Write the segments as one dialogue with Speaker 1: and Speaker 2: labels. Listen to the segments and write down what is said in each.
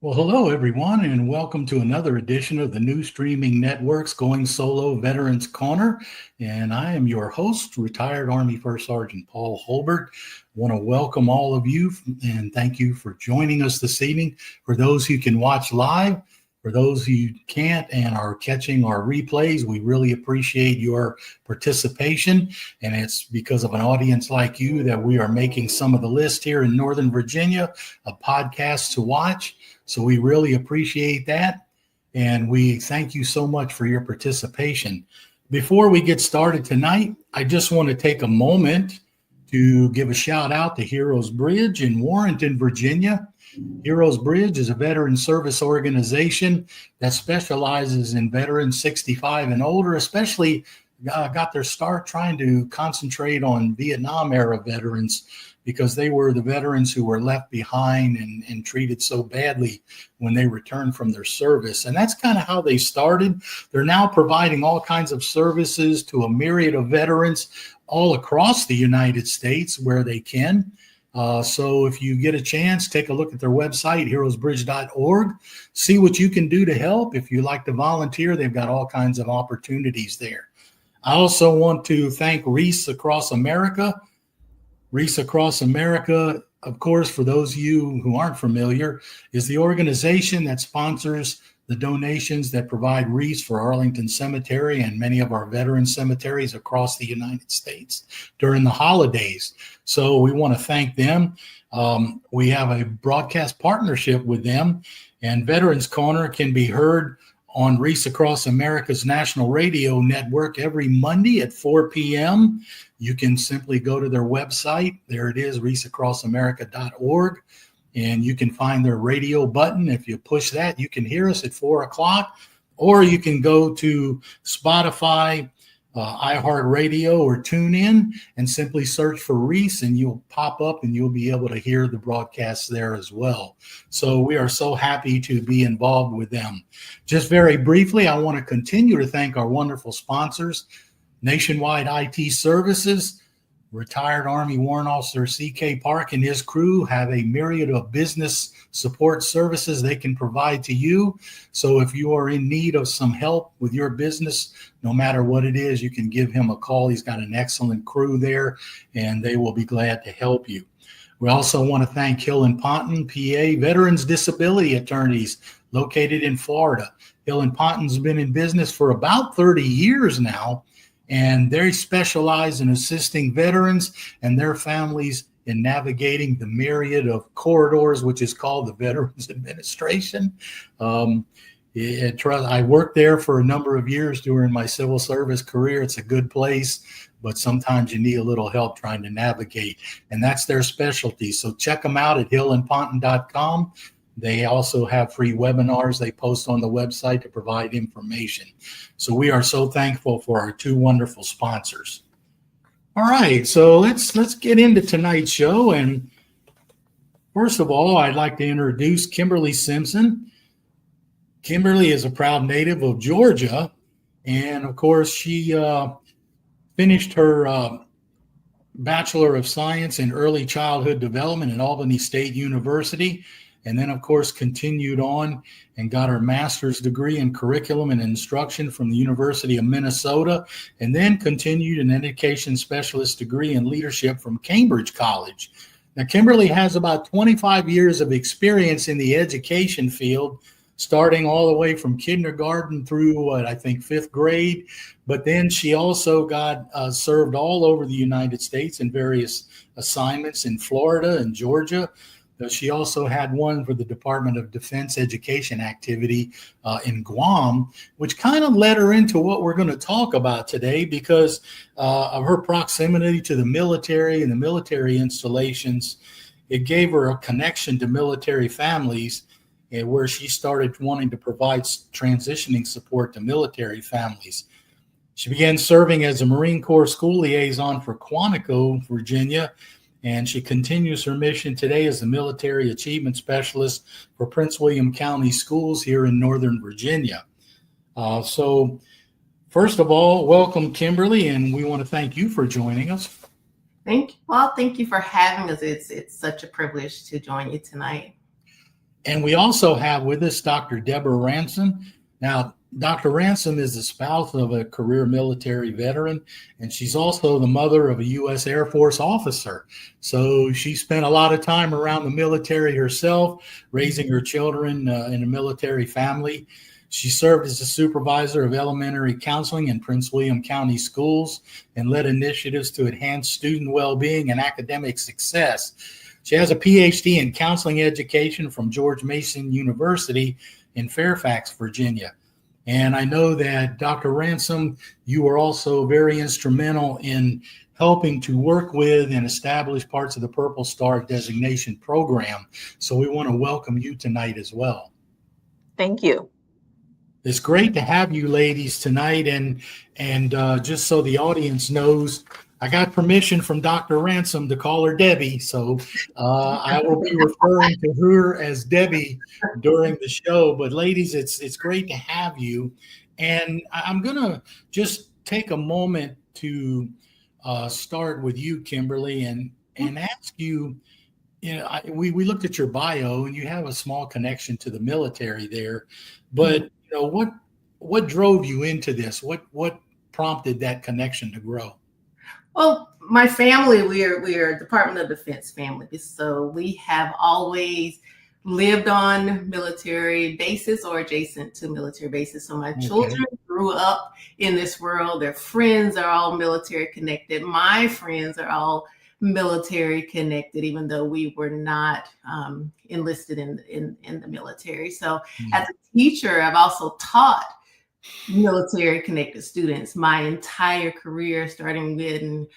Speaker 1: Well, hello, everyone, and welcome to another edition of the new streaming network's Going Solo Veterans Corner. And I am your host, retired Army First Sergeant Paul Holbert. I want to welcome all of you and thank you for joining us this evening. For those who can watch live, for those who can't and are catching our replays, we really appreciate your participation. And it's because of an audience like you that we are making some of the list here in Northern Virginia of podcasts to watch. So we really appreciate that. And we thank you so much for your participation. Before we get started tonight, I just want to take a moment to give a shout out to Heroes Bridge in Warrenton, Virginia. Heroes Bridge is a veteran service organization that specializes in veterans 65 and older, especially got their start trying to concentrate on Vietnam era veterans because they were the veterans who were left behind and treated so badly when they returned from their service. And that's kind of how they started. They're now providing all kinds of services to a myriad of veterans all across the United States where they can. So if you get a chance, take a look at their website, heroesbridge.org. See what you can do to help. If you like to volunteer, they've got all kinds of opportunities there. I also want to thank Reese Across America. Reese Across America, of course, for those of you who aren't familiar, is the organization that sponsors the donations that provide wreaths for Arlington Cemetery and many of our veteran cemeteries across the United States during the holidays. So we want to thank them. We have a broadcast partnership with them, and Veterans Corner can be heard on Reese Across America's national radio network every Monday at 4 p.m. You can simply go to their website. There it is, reaseacrossamerica.org. And you can find their radio button. If you push that, you can hear us at 4 o'clock. Or you can go to Spotify, iHeartRadio, or TuneIn and simply search for Reese, and you'll pop up and you'll be able to hear the broadcasts there as well. So we are so happy to be involved with them. Just very briefly, I want to continue to thank our wonderful sponsors, Nationwide IT Services. Retired Army Warrant Officer C.K. Park and his crew have a myriad of business support services they can provide to you. So if you are in need of some help with your business, no matter what it is, you can give him a call. He's got an excellent crew there, and they will be glad to help you. We also want to thank Hill and Ponton, PA, Veterans Disability Attorneys located in Florida. Hill and Ponton's been in business for about 30 years now, and they specialize in assisting veterans and their families in navigating the myriad of corridors, which is called the Veterans Administration. I worked there for a number of years during my civil service career. It's a good place, but sometimes you need a little help trying to navigate, and that's their specialty. So check them out at hillandponton.com. They also have free webinars they post on the website to provide information. So we are so thankful for our two wonderful sponsors. All right, so let's get into tonight's show. And first of all, I'd like to introduce Kimberly Simpson. Kimberly is a proud native of Georgia, and of course, she finished her Bachelor of Science in Early Childhood Development at Albany State University. And then, of course, continued on and got her master's degree in curriculum and instruction from the University of Minnesota, and then continued an education specialist degree in leadership from Cambridge College. Now, Kimberly has about 25 years of experience in the education field, starting all the way from kindergarten through, I think, fifth grade. But then she also got served all over the United States in various assignments in Florida and Georgia. She also had one for the Department of Defense education activity in Guam, which kind of led her into what we're going to talk about today because of her proximity to the military and the military installations. It gave her a connection to military families, where she started wanting to provide transitioning support to military families. She began serving as a Marine Corps school liaison for Quantico, Virginia, and she continues her mission today as the Military Achievement Specialist for Prince William County Schools here in Northern Virginia. So first of all, welcome, Kimberly, and we want to thank you for joining us.
Speaker 2: Thank you for having us. It's such a privilege to join you tonight.
Speaker 1: And we also have with us Dr. Deborah Ransom. Now, Dr. Ransom is the spouse of a career military veteran, and she's also the mother of a U.S. Air Force officer. So she spent a lot of time around the military herself, raising her children in a military family. She served as a supervisor of elementary counseling in Prince William County schools and led initiatives to enhance student well-being and academic success. She has a PhD in counseling education from George Mason University in Fairfax, Virginia. And I know that Dr. Ransom, you were also very instrumental in helping to work with and establish parts of the Purple Star designation program. So we want to welcome you tonight as well.
Speaker 2: Thank you.
Speaker 1: It's great to have you ladies tonight. And just so the audience knows, I got permission from Dr. Ransom to call her Debbie, so I will be referring to her as Debbie during the show. But ladies, it's great to have you, and I'm gonna just take a moment to start with you, Kimberly, and ask you. You know, we looked at your bio, and you have a small connection to the military there, but you know what drove you into this? What prompted that connection to grow?
Speaker 2: Well, my family, we are Department of Defense family. So we have always lived on military bases or adjacent to military bases. So my children grew up in this world. Their friends are all military connected. My friends are all military connected, even though we were not enlisted in the military. So as a teacher, I've also taught military connected students my entire career, starting with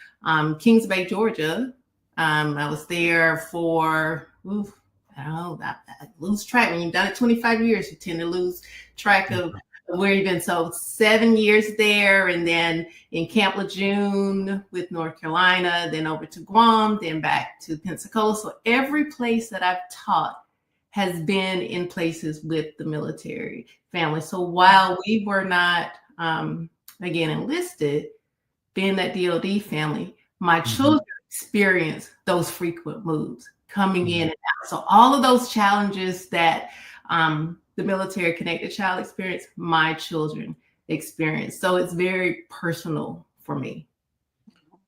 Speaker 2: Kings Bay, Georgia. I was there for, I don't know, I lose track. When you've done it 25 years, you tend to lose track of where you've been. So 7 years there, and then in Camp Lejeune with North Carolina, then over to Guam, then back to Pensacola. So every place that I've taught has been in places with the military family. So while we were not, again, enlisted, being that DOD family, my children experienced those frequent moves coming in and out. So all of those challenges that the military connected child experienced, my children experienced. So it's very personal for me.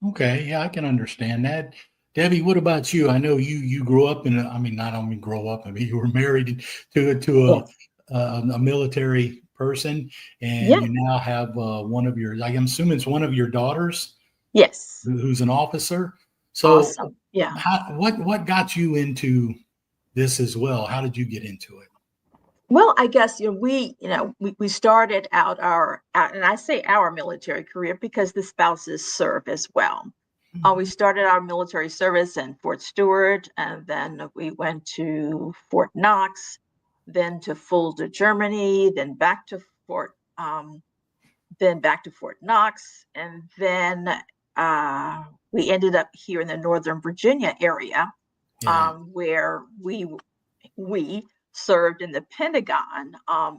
Speaker 1: Okay, yeah, I can understand that. Debbie, what about you? I know you grew up in not only grow up, you were married to a military person, and you now have one of your, I'm assuming it's one of your daughters.
Speaker 2: Yes.
Speaker 1: Who's an officer. So
Speaker 2: awesome. Yeah.
Speaker 1: What got you into this as well? How did you get into it?
Speaker 3: Well, I guess we started out and I say our military career because the spouses serve as well. We started our military service in Fort Stewart, and then we went to Fort Knox, then to Fulda, Germany, then back to Fort Knox, and then we ended up here in the Northern Virginia area, where we served in the Pentagon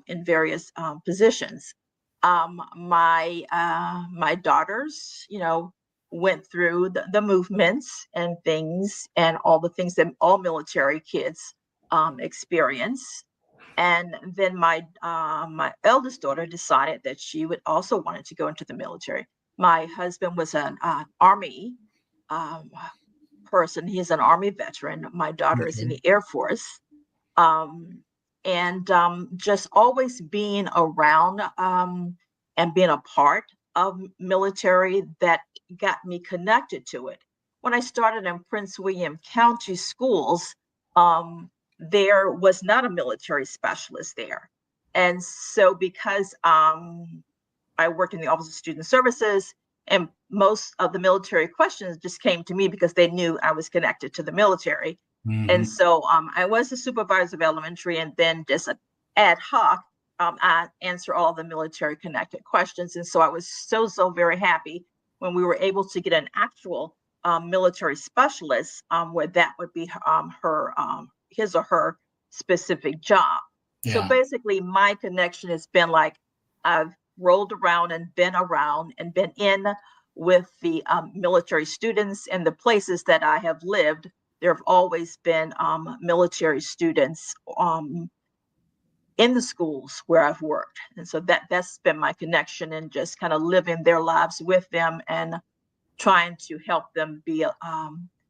Speaker 3: in various positions. My daughters, went through the movements and things and all the things that all military kids experience. And then my eldest daughter decided that she would also wanted to go into the military. My husband was an Army person. He's an Army veteran. My daughter is in the Air Force. Just always being around and being a part of military that got me connected to it. When I started in Prince William County schools, there was not a military specialist there. And so because I worked in the Office of Student Services, and most of the military questions just came to me because they knew I was connected to the military. And so I was a supervisor of elementary, and then just an ad hoc, I answer all the military connected questions. And so I was so very happy when we were able to get an actual military specialist where that would be his or her specific job. Yeah. So basically my connection has been like, I've rolled around and been in with the military students and the places that I have lived. there have always been military students in the schools where I've worked. And so that's been my connection, and just kind of living their lives with them and trying to help them be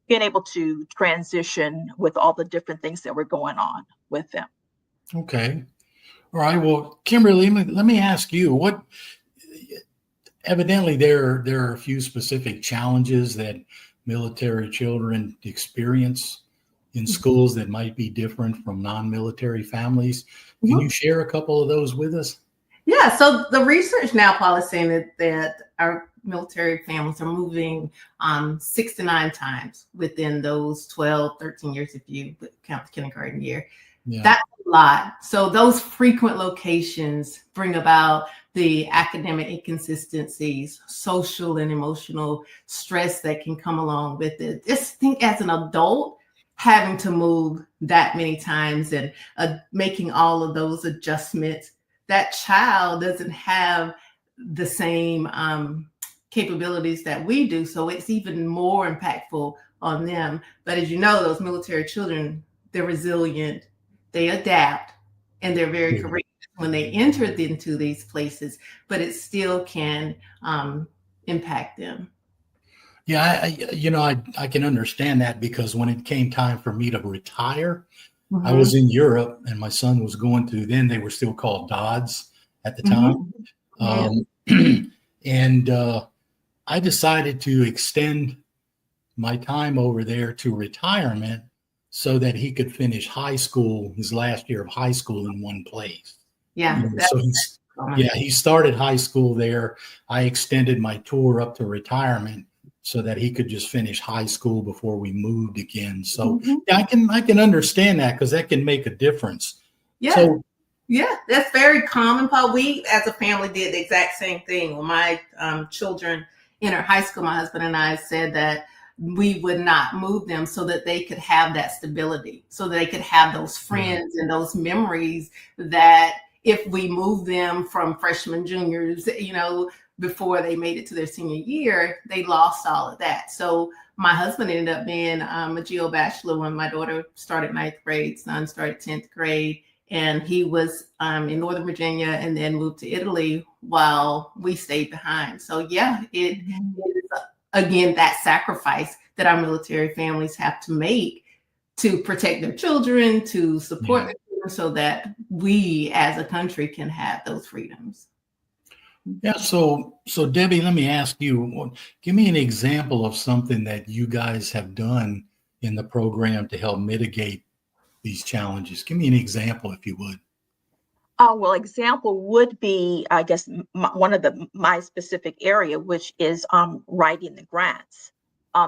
Speaker 3: being able to transition with all the different things that were going on with them.
Speaker 1: Okay. All right. Well, Kimberly, let me ask you, what evidently there are a few specific challenges that military children experience in schools that might be different from non-military families. Can you share a couple of those with us?
Speaker 2: Yeah, so the research now, Paul, is saying that our military families are moving 6 to 9 times within those 12, 13 years, if you count the kindergarten year. Yeah. That's a lot. So those frequent locations bring about the academic inconsistencies, social and emotional stress that can come along with it. Just think, as an adult, having to move that many times and making all of those adjustments, that child doesn't have the same capabilities that we do. So it's even more impactful on them. But as you know, those military children, they're resilient, they adapt, and they're very courageous when they enter into these places, but it still can impact them.
Speaker 1: Yeah, I can understand that, because when it came time for me to retire, I was in Europe, and my son was going to, then they were still called DODs at the time. And I decided to extend my time over there to retirement so that he could finish high school, his last year of high school, in one place.
Speaker 2: Yeah.
Speaker 1: So he started high school there. I extended my tour up to retirement so that he could just finish high school before we moved again. So yeah, I can understand that, because that can make a difference.
Speaker 2: Yeah.
Speaker 1: So,
Speaker 2: yeah, that's very common, Paul. We, as a family, did the exact same thing. When my children entered high school, my husband and I said that we would not move them so that they could have that stability, so that they could have those friends and those memories, that if we move them from freshmen, juniors, before they made it to their senior year, they lost all of that. So my husband ended up being a geo bachelor when my daughter started 9th grade, son started 10th grade. And he was in Northern Virginia and then moved to Italy while we stayed behind. So yeah, it is, again, that sacrifice that our military families have to make to protect their children, to support their children, so that we as a country can have those freedoms.
Speaker 1: Yeah. So Debbie, let me ask you, give me an example of something that you guys have done in the program to help mitigate these challenges. Give me an example, if you would.
Speaker 3: Well, example would be, I guess, one of my specific area, which is writing the grants.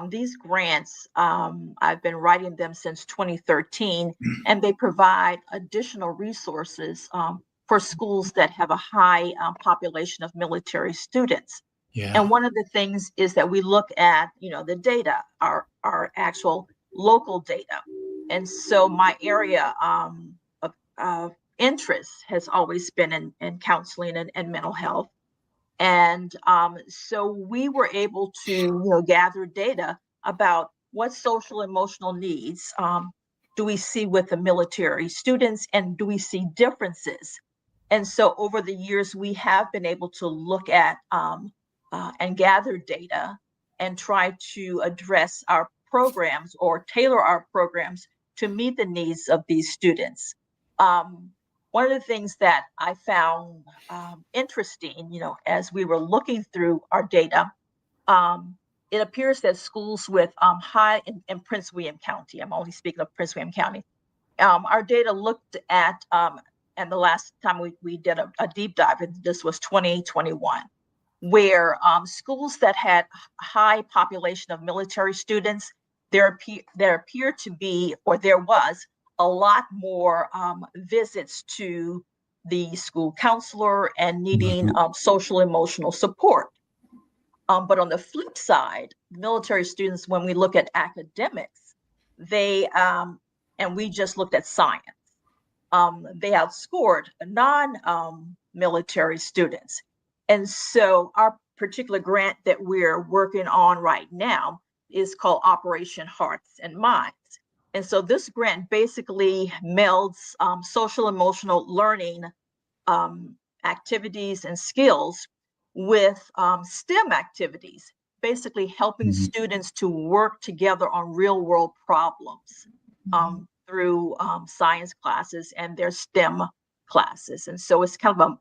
Speaker 3: These grants, I've been writing them since 2013, and they provide additional resources for schools that have a high population of military students. Yeah. And one of the things is that we look at, the data, our actual local data. And so my area of interest has always been in counseling and mental health. And so we were able to gather data about what social emotional needs do we see with the military students, and do we see differences. And so over the years, we have been able to look at and gather data and try to address our programs or tailor our programs to meet the needs of these students. One of the things that I found interesting, as we were looking through our data, it appears that schools with high in Prince William County, I'm only speaking of Prince William County, our data looked at, and the last time we did a deep dive, this was 2021, where schools that had high population of military students, there appeared to be, or there was, a lot more visits to the school counselor and needing social emotional support. But on the flip side, military students, when we look at academics, they, and we just looked at science, they outscored non-military students. And so our particular grant that we're working on right now is called Operation Hearts and Minds. And so this grant basically melds social emotional learning activities and skills with STEM activities, basically helping students to work together on real world problems through science classes and their STEM classes. And so it's kind of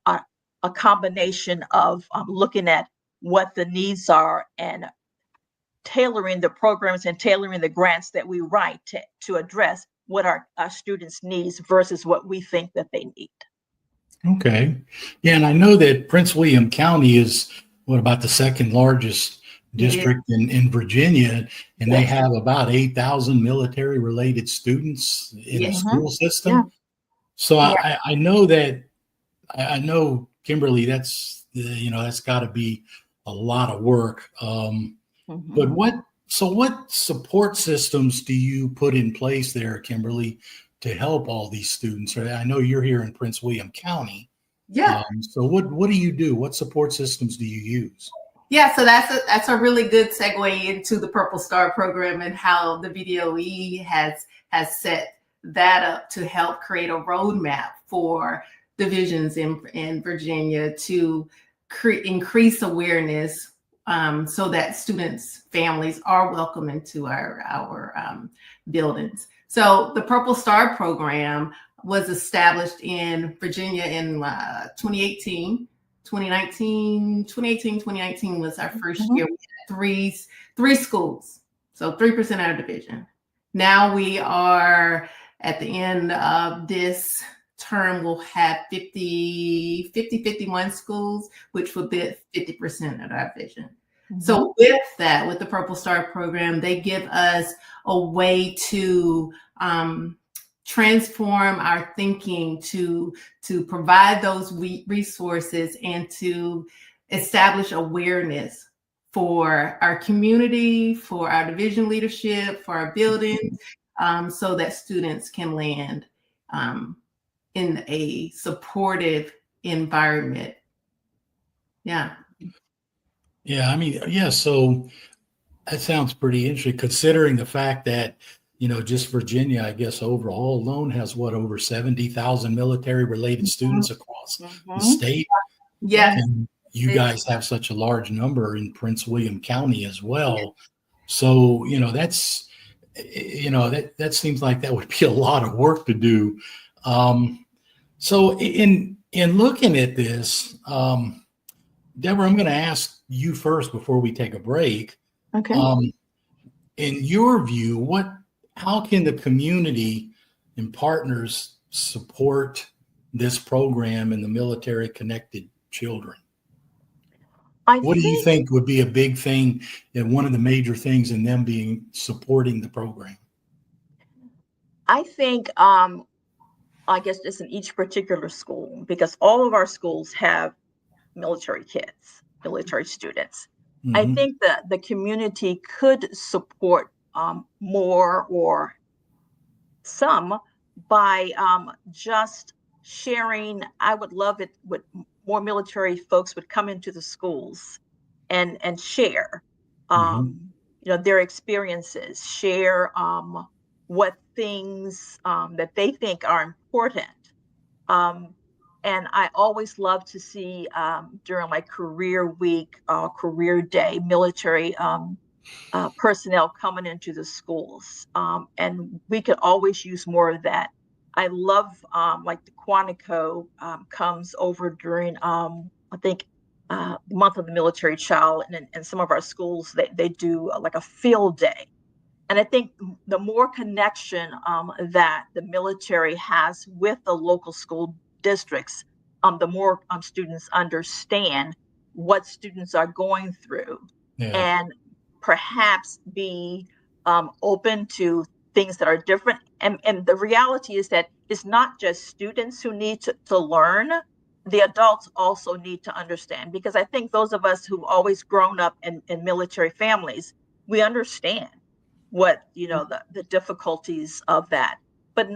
Speaker 3: a combination of looking at what the needs are and tailoring the programs and tailoring the grants that we write to address what our students' needs versus what we think that they need.
Speaker 1: Okay. Yeah, and I know that Prince William County is about the second largest district in Virginia, and they have about 8,000 military related students in the school system.
Speaker 3: Yeah.
Speaker 1: So I know that, I know, Kimberly, that's got to be a lot of work. But what support systems do you put in place there, Kimberly, to help all these students? I know you're here in Prince William County.
Speaker 2: Yeah.
Speaker 1: So what do you do? What support systems do you use?
Speaker 2: Yeah, so that's a really good segue into the Purple Star program and how the BDOE has set that up to help create a roadmap for divisions in Virginia to increase awareness so that students' families are welcome into our buildings. So the Purple Star program was established in Virginia in 2018. 2019 was our first year. We had three schools, so 3% of our division. Now we are at the end of this term, we'll have 51 schools, which will be 50% of our division. So with that, with the Purple Star program, they give us a way to transform our thinking, to provide those resources and to establish awareness for our community, for our division leadership, for our buildings, so that students can land in a supportive environment. Yeah.
Speaker 1: Yeah, I mean, yeah, so that sounds pretty interesting, considering the fact that, just Virginia, I guess, overall alone has over 70,000 military related students across the state.
Speaker 2: Yeah.
Speaker 1: And you guys have such a large number in Prince William County as well. So, that seems like that would be a lot of work to do. So in looking at this, Deborah, I'm going to ask you first before we take a break.
Speaker 3: Okay.
Speaker 1: In your view, how can the community and partners support this program and the military connected children? What do you think would be a big thing and one of the major things in them supporting the program?
Speaker 3: I think, I guess it's in each particular school, because all of our schools have military kids, military students. I think that the community could support more or some by just sharing. I would love it with more military folks would come into the schools and share their experiences, share what things that they think are important. And I always love to see during like career week, career day, military personnel coming into the schools. And we could always use more of that. I love like the Quantico comes over during, I think, the month of the military child. And some of our schools, they do like a field day. And I think the more connection that the military has with the local school districts, the more students understand what students are going through, and perhaps be open to things that are different. And the reality is that it's not just students who need to learn. The adults also need to understand, because I think those of us who've always grown up in military families, we understand what, the difficulties of that. But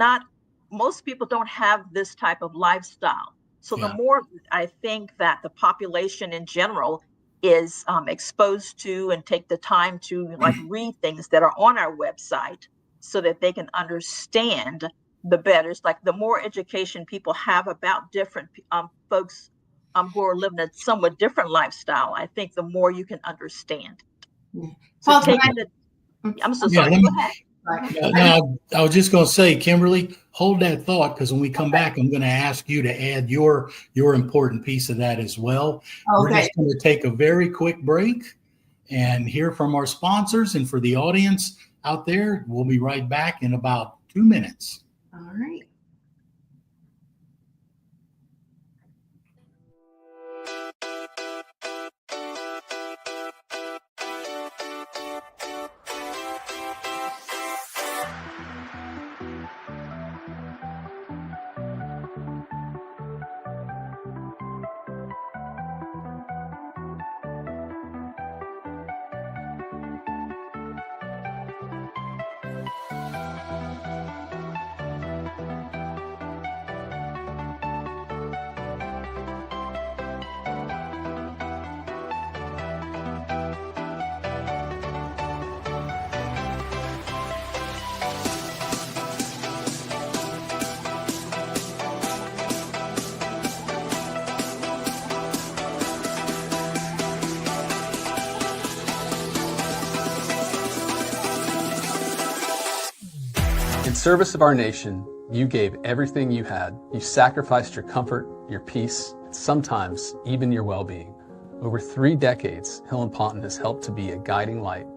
Speaker 3: most people don't have this type of lifestyle. So the more I think that the population in general is exposed to and take the time to like read things that are on our website so that they can understand the better. It's like the more education people have about different folks who are living a somewhat different lifestyle, I think the more you can understand.
Speaker 2: Yeah.
Speaker 3: So
Speaker 2: Paul,
Speaker 3: taking the, I'm so
Speaker 1: Yeah,
Speaker 3: sorry. Go ahead.
Speaker 2: Right.
Speaker 1: No, I was just going to say, Kimberly, hold that thought, because when we come back, I'm going to ask you to add your important piece of that as well. We're
Speaker 2: Okay.
Speaker 1: just going to take a very quick break and hear from our sponsors. And for the audience out there, we'll be right back in about 2 minutes.
Speaker 2: All right.
Speaker 4: In service of our nation, you gave everything you had. You sacrificed your comfort, your peace, and sometimes even your well-being. Over 3 decades, Hill and Ponton has helped to be a guiding light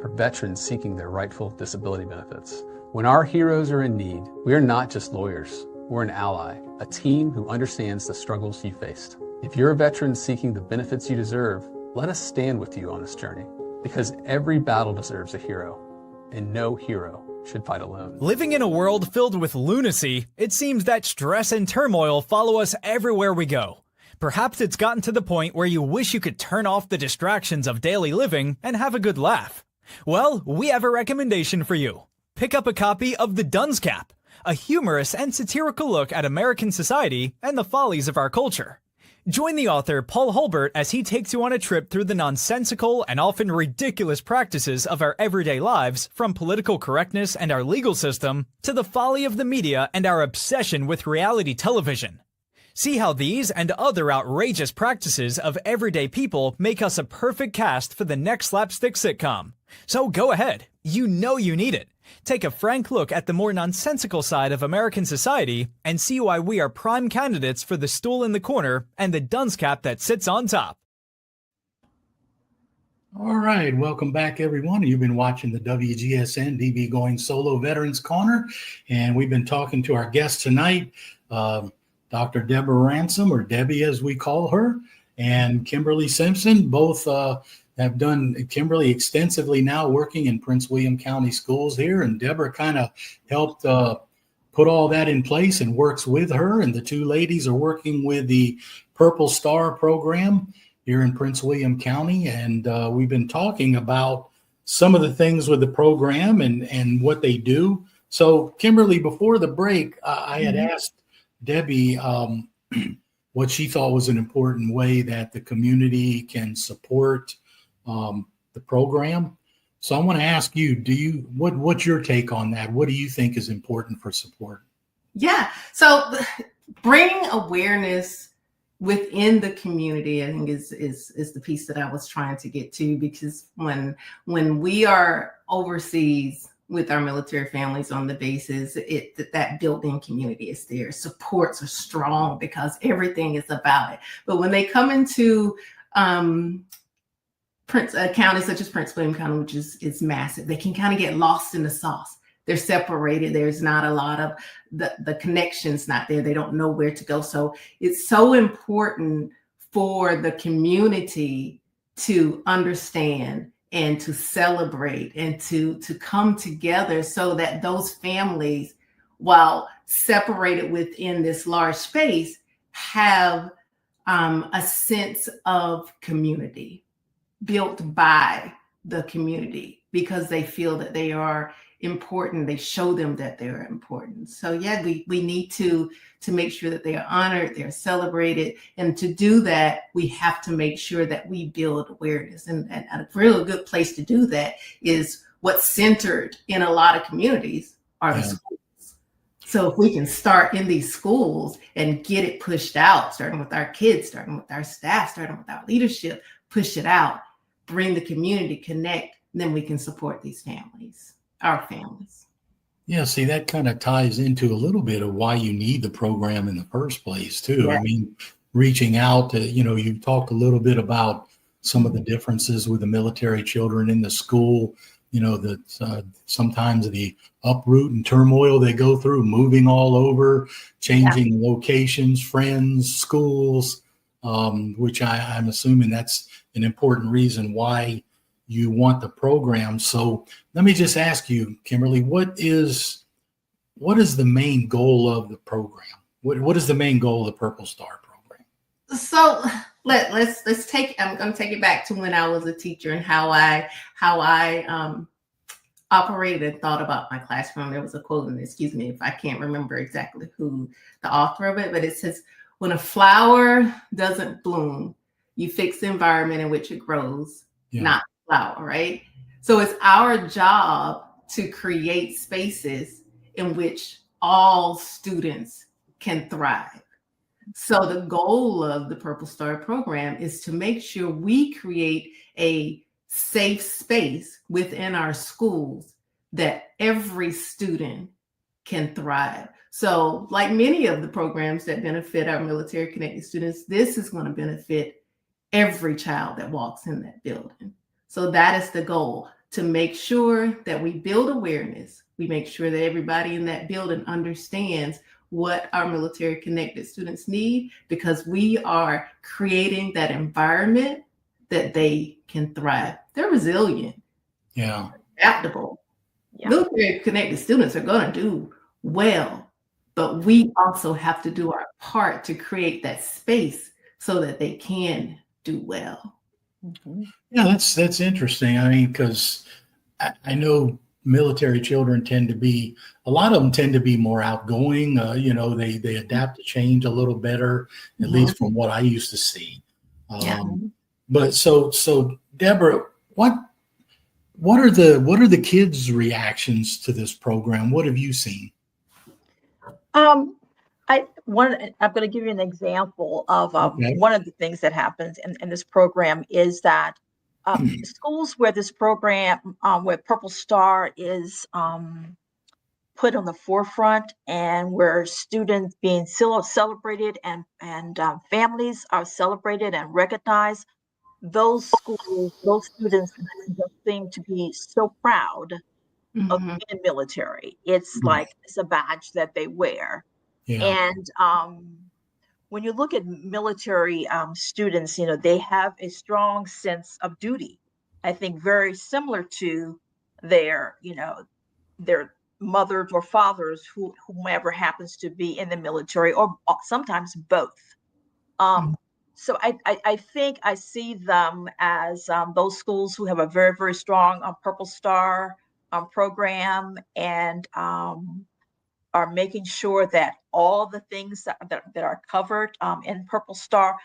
Speaker 4: for veterans seeking their rightful disability benefits. When our heroes are in need, we are not just lawyers. We're an ally, a team who understands the struggles you faced. If you're a veteran seeking the benefits you deserve, let us stand with you on this journey, because every battle deserves a hero, and no hero should fight alone.
Speaker 5: Living in a world filled with lunacy, it seems that stress and turmoil follow us everywhere we go. Perhaps it's gotten to the point where you wish you could turn off the distractions of daily living and have a good laugh. Well, we have a recommendation for you. Pick up a copy of The Dunce Cap, a humorous and satirical look at American society and the follies of our culture. Join the author Paul Holbert as he takes you on a trip through the nonsensical and often ridiculous practices of our everyday lives, from political correctness and our legal system to the folly of the media and our obsession with reality television. See how these and other outrageous practices of everyday people make us a perfect cast for the next slapstick sitcom. So go ahead, you know you need it. Take a frank look at the more nonsensical side of American society and see why we are prime candidates for the stool in the corner and the dunce cap that sits on top.
Speaker 1: All right, welcome back, everyone. You've been watching the WGSN-DB Going Solo Veterans Corner, and we've been talking to our guest tonight, Dr. Deborah Ransom, or Debbie as we call her, and Kimberly Simpson. Both have done, Kimberly extensively now working in Prince William County schools here, and Deborah kind of helped put all that in place and works with her. And the two ladies are working with the Purple Star program here in Prince William County. And we've been talking about some of the things with the program and what they do. So Kimberly, before the break, I had asked Debbie what she thought was an important way that the community can support the program. So I want to ask you, what's your take on that? What do you think is important for support?
Speaker 2: Yeah. So bringing awareness within the community, I think is the piece that I was trying to get to, because when we are overseas with our military families on the bases, that built-in community is there. Supports are strong because everything is about it. But when they come into counties such as Prince William County, which is massive, they can kind of get lost in the sauce. They're separated. There's not a lot of the connections not there. They don't know where to go. So it's so important for the community to understand and to celebrate and to come together, so that those families, while separated within this large space, have a sense of community built by the community, because they feel that they are important. They show them that they're important. So yeah, we need to make sure that they are honored, they're celebrated. And to do that, we have to make sure that we build awareness. And a really good place to do that is what's centered in a lot of communities are the schools. So if we can start in these schools and get it pushed out, starting with our kids, starting with our staff, starting with our leadership, push it out, bring the community, connect, then we can support these families, our families.
Speaker 1: Yeah, see, that kind of ties into a little bit of why you need the program in the first place, too.
Speaker 2: Yeah.
Speaker 1: I mean, reaching out to, you talked a little bit about some of the differences with the military children in the school, that sometimes the uproot and turmoil they go through, moving all over, changing locations, friends, schools, which I'm assuming that's an important reason why you want the program. So let me just ask you, Kimberly, what is the main goal of the program? What is the main goal of the Purple Star program?
Speaker 2: So let's take. I'm going to take it back to when I was a teacher and how I operated and thought about my classroom. There was a quote, and excuse me if I can't remember exactly who the author of it, but it says, "When a flower doesn't bloom, you fix the environment in which it grows, not the flower." Right. So it's our job to create spaces in which all students can thrive. So the goal of the Purple Star program is to make sure we create a safe space within our schools that every student can thrive. So like many of the programs that benefit our military connected students, this is going to benefit every child that walks in that building. So that is the goal, to make sure that we build awareness. We make sure that everybody in that building understands what our military connected students need, because we are creating that environment that they can thrive. They're resilient, adaptable. Military connected students are going to do well, but we also have to do our part to create that space so that they can do well.
Speaker 1: Yeah, that's interesting. I mean, because I know military children a lot of them tend to be more outgoing. They adapt to change a little better, at least from what I used to see. But so Deborah, what are the kids' reactions to this program? What have you seen?
Speaker 3: I'm going to give you an example of one of the things that happens in this program is that schools where this program, where Purple Star is put on the forefront, and where students being celebrated and families are celebrated and recognized, those schools, those students just seem to be so proud of being military. It's like it's a badge that they wear. And when you look at military students, they have a strong sense of duty. I think very similar to their mothers or fathers, whomever happens to be in the military, or sometimes both. So I think I see them as those schools who have a very, very strong Purple Star program, and are making sure that all the things that are covered in Purple Star,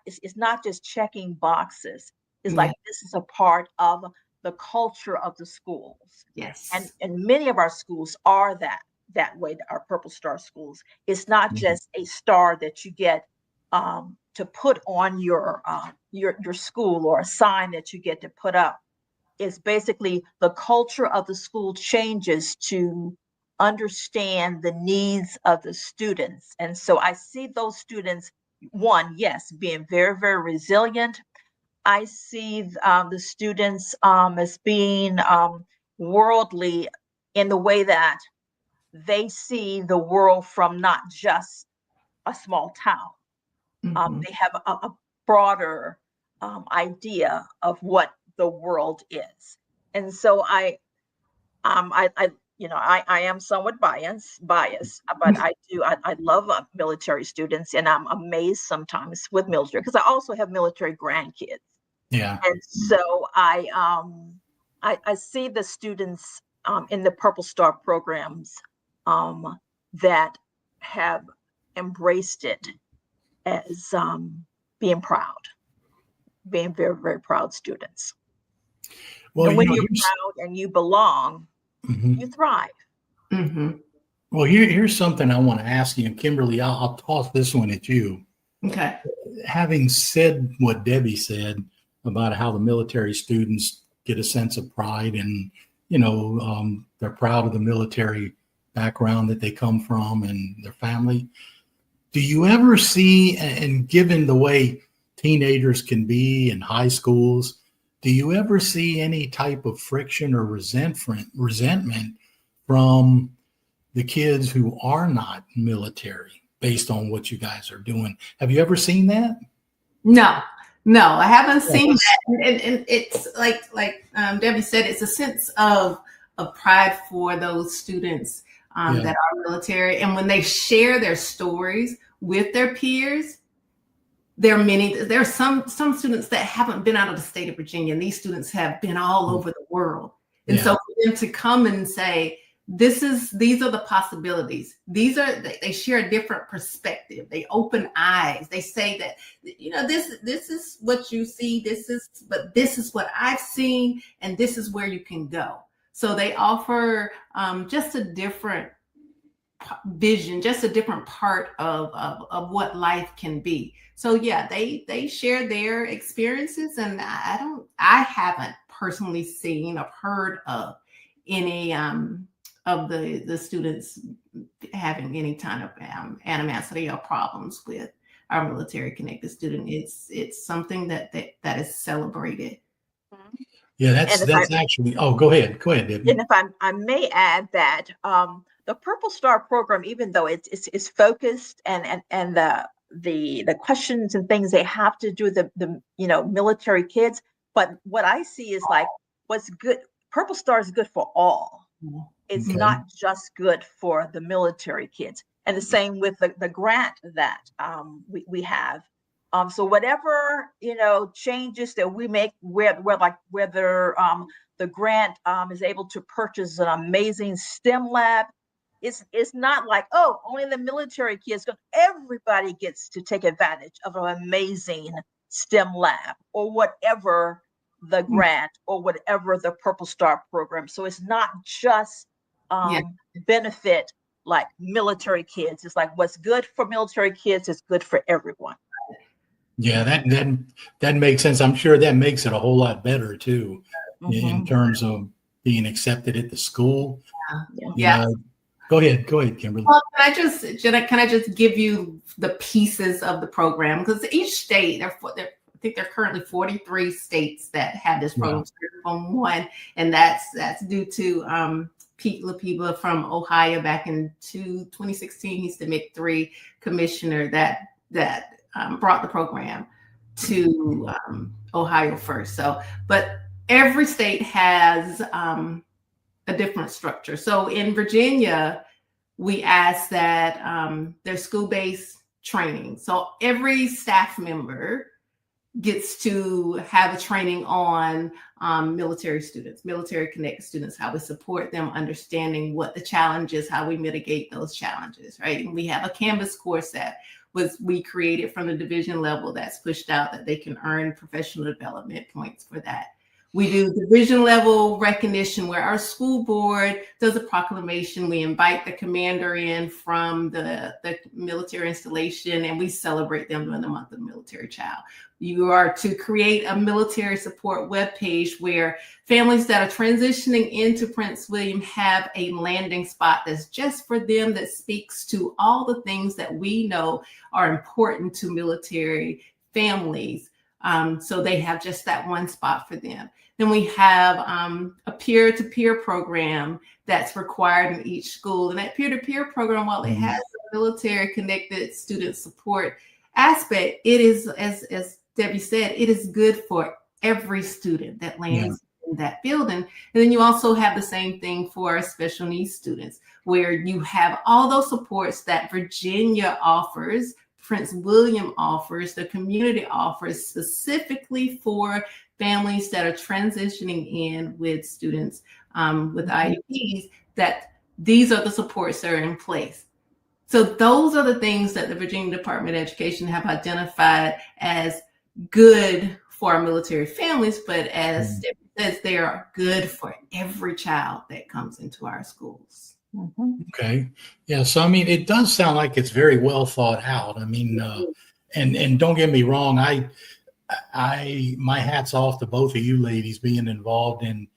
Speaker 3: it's not just checking boxes. It's like this is a part of the culture of the schools.
Speaker 2: Yes.
Speaker 3: And many of our schools are that way, our Purple Star schools. It's not just a star that you get to put on your school, or a sign that you get to put up. It's basically the culture of the school changes to understand the needs of the students. And so I see those students, being very, very resilient. I see the students as being worldly in the way that they see the world from not just a small town. They have a broader idea of what the world is. And so I am somewhat biased, but I love military students, and I'm amazed sometimes with military, because I also have military grandkids.
Speaker 1: Yeah.
Speaker 3: And so I see the students in the Purple Star programs that have embraced it as being proud, being very, very proud students.
Speaker 1: Well,
Speaker 3: and when you're proud and you belong, you thrive.
Speaker 2: Mm-hmm.
Speaker 1: Well, here's something I want to ask you, and Kimberly, I'll toss this one at you.
Speaker 2: Okay.
Speaker 1: Having said what Debbie said about how the military students get a sense of pride and, they're proud of the military background that they come from and their family. Do you ever see, and given the way teenagers can be in high schools, do you ever see any type of friction or resentment from the kids who are not military based on what you guys are doing? Have you ever seen that?
Speaker 2: No, I haven't seen that. And it's like Debbie said, it's a sense of pride for those students that are military. And when they share their stories with their peers, there are some students that haven't been out of the state of Virginia, and these students have been all over the world. And so for them to come and say, these are the possibilities. They share a different perspective. They open eyes. They say that, this is what you see. But this is what I've seen, and this is where you can go. So they offer just a different vision, just a different part of what life can be. So they share their experiences, and I haven't personally seen or heard of any of the students having any kind of animosity or problems with our military connected student. It's something that is celebrated.
Speaker 1: Yeah, that's actually. Oh, go ahead, Debbie.
Speaker 3: And if I may add that the Purple Star program, even though it's focused and the questions and things they have to do the military kids, but what I see is like what's good. Purple Star is good for all. It's not just good for the military kids. And the same with the grant that we have. So whatever, changes that we make whether the grant is able to purchase an amazing STEM lab, it's not like, oh, only the military kids, everybody gets to take advantage of an amazing STEM lab or whatever the grant or whatever the Purple Star program. So it's not just benefit like military kids. It's like what's good for military kids is good for everyone.
Speaker 1: Yeah, that makes sense. I'm sure that makes it a whole lot better too, in terms of being accepted at the school.
Speaker 2: Yeah.
Speaker 1: Go ahead, Kimberly.
Speaker 2: Well, can I just give you the pieces of the program? Because each state, I think there are currently 43 states that have this program from one, and that's due to Pete LaPiba from Ohio back in 2016. He's the MIC3 commissioner that brought the program to Ohio first. So, but every state has a different structure. So in Virginia, we ask that there's school-based training. So every staff member gets to have a training on military students, military connected students, how we support them, understanding what the challenge is, how we mitigate those challenges, right? And we have a Canvas course that we created from the division level that's pushed out that they can earn professional development points for that. We do division level recognition where our school board does a proclamation. We invite the commander in from the military installation, and we celebrate them during the month of the military child. You are to create a military support webpage where families that are transitioning into Prince William have a landing spot that's just for them, that speaks to all the things that we know are important to military families. So they have just that one spot for them. Then we have a peer-to-peer program that's required in each school. And that peer-to-peer program, while it has a military-connected student support aspect, it is, as Debbie said, it is good for every student that lands in that building. And then you also have the same thing for our special needs students, where you have all those supports that Virginia offers, Prince William offers, the community offers specifically for families that are transitioning in with students with IEPs, that these are the supports that are in place. So those are the things that the Virginia Department of Education have identified as good for our military families, but as Deborah says, they are good for every child that comes into our schools.
Speaker 1: Okay. Yeah. So, I mean, it does sound like it's very well thought out. I mean, and don't get me wrong. My hat's off to both of you ladies being involved in,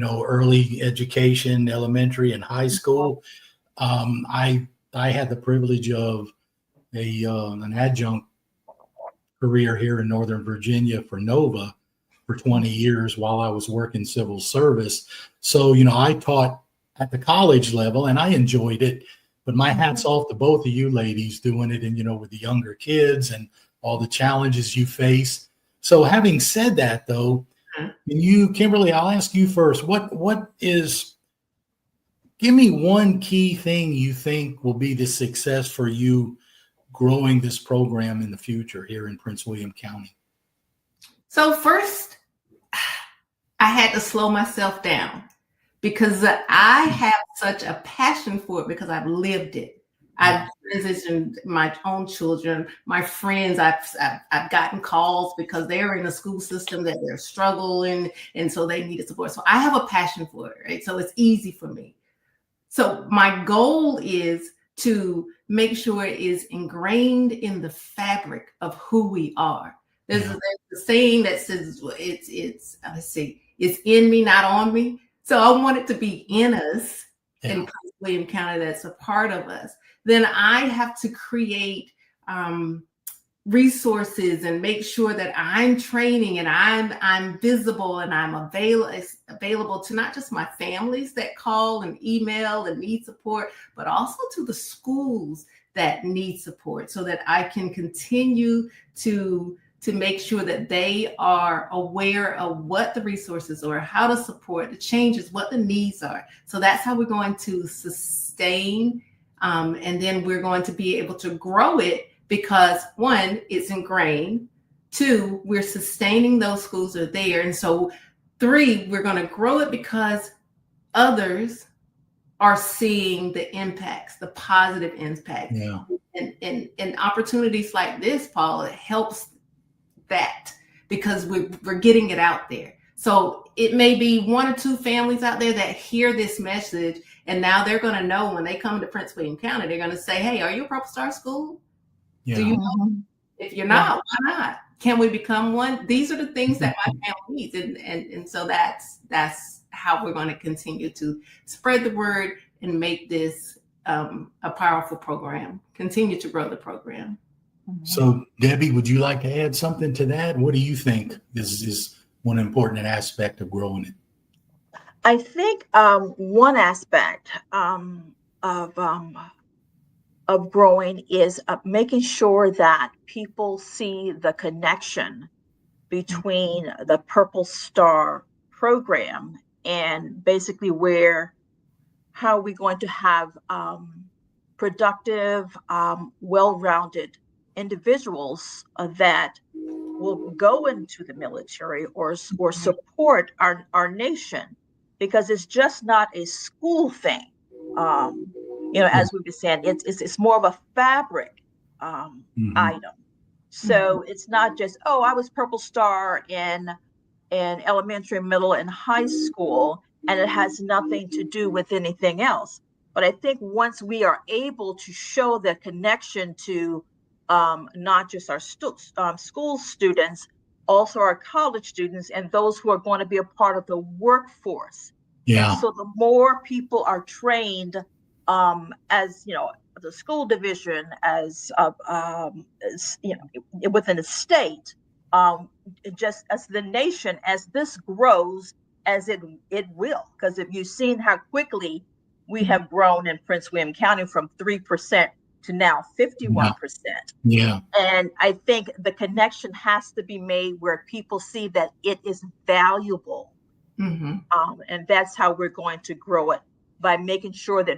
Speaker 1: early education, elementary and high school. I had the privilege of an adjunct career here in Northern Virginia for Nova for 20 years while I was working civil service. So, I taught at the college level and I enjoyed it, but my hat's off to both of you ladies doing it and, with the younger kids and all the challenges you face. So having said that though, Kimberly, I'll ask you first, give me one key thing you think will be the success for you growing this program in the future here in Prince William County?
Speaker 2: So first, I had to slow myself down because I have such a passion for it because I've lived it. I've transitioned my own children, my friends. I've gotten calls because they're in a school system that they're struggling, and so they needed support. So I have a passion for it, right? So it's easy for me. So my goal is to make sure it is ingrained in the fabric of who we are. There's a saying that says it's in me, not on me. So I want it to be in us in Prince William County. That's a part of us. Then I have to create resources and make sure that I'm training and I'm visible and I'm available to not just my families that call and email and need support, but also to the schools that need support so that I can continue to make sure that they are aware of what the resources are, how to support the changes, what the needs are. So that's how we're going to sustain and then we're going to be able to grow it because one, it's ingrained. Two, we're sustaining those schools that are there. And so three, we're going to grow it because others are seeing the impacts, the positive impacts.
Speaker 1: Yeah.
Speaker 2: And opportunities like this, Paul, it helps that because we're getting it out there. So it may be one or two families out there that hear this message and now they're going to know when they come to Prince William County, they're going to say, hey, are you a Purple Star school?
Speaker 1: Yeah.
Speaker 2: Do you know? If you're not, why not? Can we become one? These are the things that my family needs. And so that's how we're going to continue to spread the word and make this a powerful program, continue to grow the program.
Speaker 1: So Debbie, would you like to add something to that? What do you think is one important aspect of growing it?
Speaker 3: I think one aspect of growing is making sure that people see the connection between the Purple Star program and basically how are we going to have productive, well-rounded individuals that will go into the military or support our nation, because it's just not a school thing. As we've been saying, it's more of a fabric item. So it's not just, I was Purple Star in elementary, middle, and high school, and it has nothing to do with anything else. But I think once we are able to show the connection to not just our school students, also our college students and those who are going to be a part of the workforce.
Speaker 1: Yeah.
Speaker 3: And so the more people are trained as the school division, as within the state, just as the nation, as this grows, as it will, because if you've seen how quickly we have grown in Prince William County from 3% to now 51%.
Speaker 1: Yeah.
Speaker 3: And I think the connection has to be made where people see that it is valuable. And that's how we're going to grow it, by making sure that,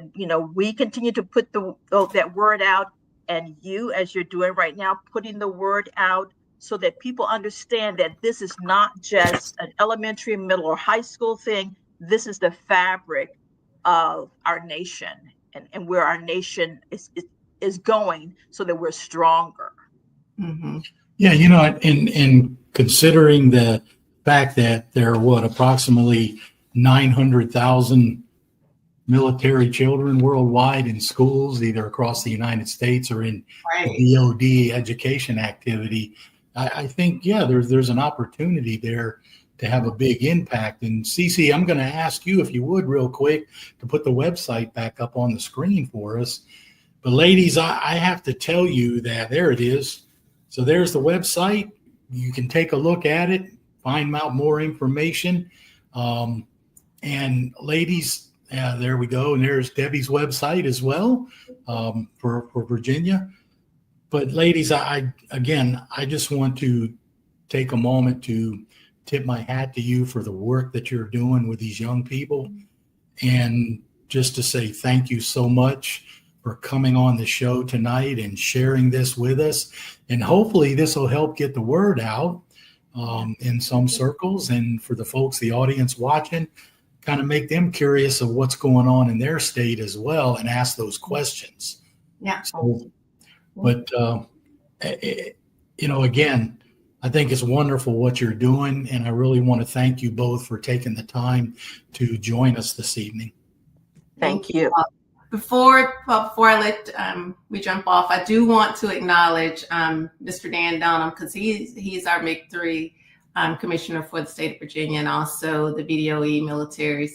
Speaker 3: we continue to put that word out, and you, as you're doing right now, putting the word out so that people understand that this is not just an elementary, middle, or high school thing. This is the fabric of our nation and where our nation is going, so that we're stronger.
Speaker 2: Mm-hmm.
Speaker 1: Yeah, you know, in considering the fact that there are approximately 900,000 military children worldwide in schools, either across the United States or in DoD education activity, I think, yeah, there's an opportunity there to have a big impact. And Cece, I'm going to ask you, if you would, real quick, to put the website back up on the screen for us. But ladies, I have to tell you that there it is. So there's the website. You can take a look at it, find out more information. And ladies, there we go. And there's Debbie's website as well, for Virginia. But ladies, I just want to take a moment to tip my hat to you for the work that you're doing with these young people, and just to say thank you so much for coming on the show tonight and sharing this with us. And hopefully this will help get the word out in some circles, and for the folks, the audience watching, kind of make them curious of what's going on in their state as well, and ask those questions.
Speaker 2: Yeah.
Speaker 1: So, but again, I think it's wonderful what you're doing, and I really want to thank you both for taking the time to join us this evening.
Speaker 3: Thank you.
Speaker 2: Before I let we jump off, I do want to acknowledge Mr. Dan Dunham, because he's our MIG-3 commissioner for the state of Virginia, and also the VDOE military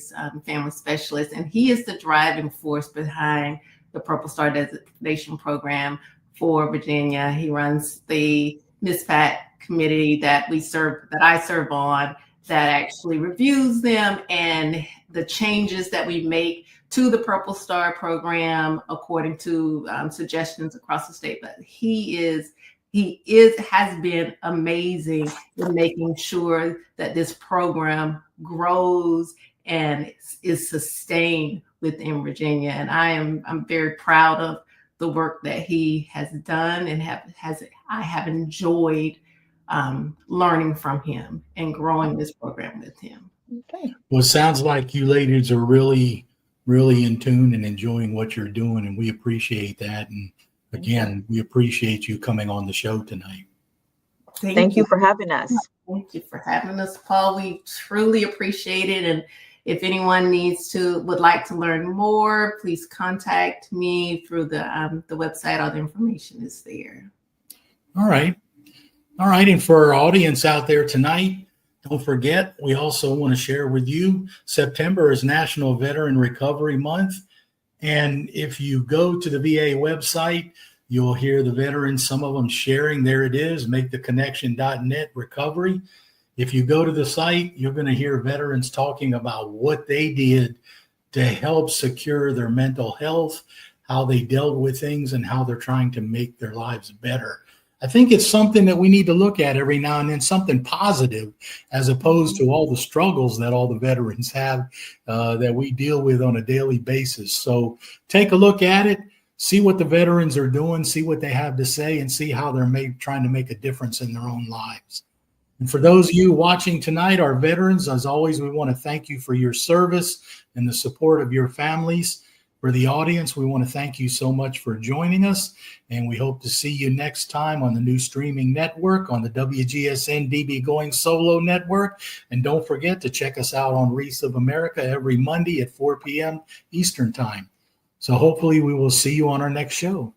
Speaker 2: family specialist, and he is the driving force behind the Purple Star Designation program for Virginia. He runs the MISPAT committee that I serve on, that actually reviews them and the changes that we make to the Purple Star program according to suggestions across the state. But he has been amazing in making sure that this program grows and is sustained within Virginia. And I'm very proud of the work that he has done, and I have enjoyed learning from him and growing this program with him.
Speaker 3: Okay.
Speaker 1: Well, it sounds like you ladies are really, really in tune and enjoying what you're doing, and we appreciate that. And again, we appreciate you coming on the show tonight.
Speaker 3: Thank you for having us.
Speaker 2: Thank you for having us, Paul. We truly appreciate it. And if anyone would like to learn more, please contact me through the website. All the information is there. All
Speaker 1: right. And for our audience out there tonight, don't forget, we also want to share with you, September is National Veteran Recovery Month. And if you go to the VA website, you'll hear the veterans, some of them sharing, there it is, maketheconnection.net recovery. If you go to the site, you're going to hear veterans talking about what they did to help secure their mental health, how they dealt with things, and how they're trying to make their lives better. I think it's something that we need to look at every now and then, something positive, as opposed to all the struggles that all the veterans have that we deal with on a daily basis. So take a look at it, see what the veterans are doing, see what they have to say, and see how they're trying to make a difference in their own lives. And for those of you watching tonight, our veterans, as always, we want to thank you for your service and the support of your families. For the audience, we want to thank you so much for joining us, and we hope to see you next time on the new streaming network, on the WGSN-DB Going Solo network. And don't forget to check us out on Reese of America every Monday at 4 p.m. Eastern Time. So hopefully we will see you on our next show.